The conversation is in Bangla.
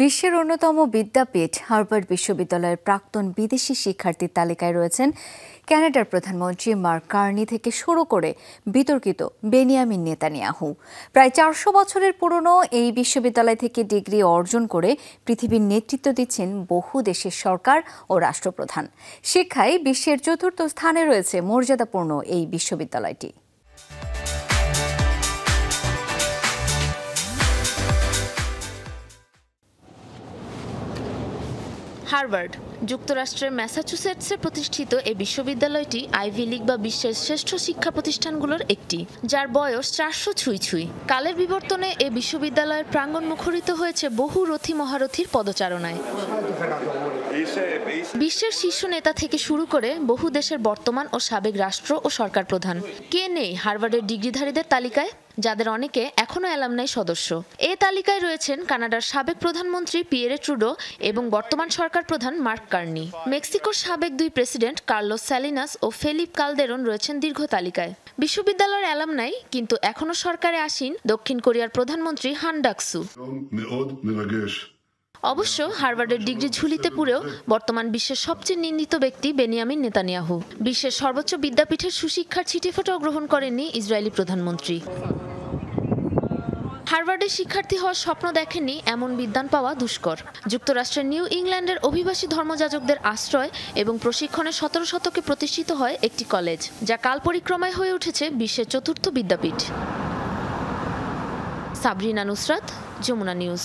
বিশ্বের অন্যতম বিদ্যাপীঠ হার্ভার্ড বিশ্ববিদ্যালয়ের প্রাক্তন বিদেশি শিক্ষার্থীর তালিকায় রয়েছেন কানাডার প্রধানমন্ত্রী মার্ক কার্নি থেকে শুরু করে বিতর্কিত বেনিয়ামিন নেতানিয়াহু। প্রায় ৪০০ বছরের পুরনো এই বিশ্ববিদ্যালয় থেকে ডিগ্রি অর্জন করে পৃথিবীর নেতৃত্ব দিচ্ছেন বহু দেশের সরকার ও রাষ্ট্রপ্রধান। শিক্ষায় বিশ্বের চতুর্থ স্থানে রয়েছে মর্যাদাপূর্ণ এই বিশ্ববিদ্যালয়টি। হার্ভার্ড যুক্তরাষ্ট্রের ম্যাসাচুসেটসে প্রতিষ্ঠিত এই বিশ্ববিদ্যালয়টি আইভি লিগ বা বিশ্বের শ্রেষ্ঠ শিক্ষা প্রতিষ্ঠানগুলোর একটি, যার বয়স ৪০০ ছুঁই। কালের বিবর্তনে এই বিশ্ববিদ্যালয়ের প্রাঙ্গণ মুখরিত হয়েছে বহু রথী মহারথীর পদচারণায়। বিশ্বের শীর্ষ নেতা থেকে শুরু করে বহু দেশের বর্তমান ও সাবেক রাষ্ট্র ও সরকার প্রধান। কে নেই হার্ভার্ডের ডিগ্রিধারীদের তালিকায়, যাদের অনেকে এখনও অ্যালামনাই সদস্য? এ তালিকায় রয়েছেন কানাডার সাবেক প্রধানমন্ত্রী পিয়েরে ট্রুডো এবং বর্তমান সরকার প্রধান মার্ক কার্নি। মেক্সিকোর সাবেক দুই প্রেসিডেন্ট কার্লোস স্যালিনাস ও ফেলিপ কালদেরন রয়েছেন দীর্ঘ তালিকায়। বিশ্ববিদ্যালয়ের অ্যালামনাই কিন্তু এখনও সরকারে আসীন দক্ষিণ কোরিয়ার প্রধানমন্ত্রী হান ডাকসু। অবশ্য হার্ভার্ডের ডিগ্রি ঝুলিতে পুরেও বর্তমান বিশ্বের সবচেয়ে নিন্দিত ব্যক্তি বেনিয়ামিন নেতানিয়াহু। বিশ্বের সর্বোচ্চ বিদ্যাপীঠের সুশিক্ষার চিঠিফোঁটাও গ্রহণ করেননি ইসরায়েলি প্রধানমন্ত্রী। হার্ভার্ডের শিক্ষার্থী হওয়ার স্বপ্ন দেখেননি এমন বিদ্বান পাওয়া দুষ্কর। যুক্তরাষ্ট্রের নিউ ইংল্যান্ডের অভিবাসী ধর্মযাজকদের আশ্রয় এবং প্রশিক্ষণে ১৭ শতকে প্রতিষ্ঠিত হয় একটি কলেজ, যা কাল পরিক্রমায় হয়ে উঠেছে বিশ্বের চতুর্থ বিদ্যাপীঠ। সাবরিনা নুসরাত, যমুনা নিউজ।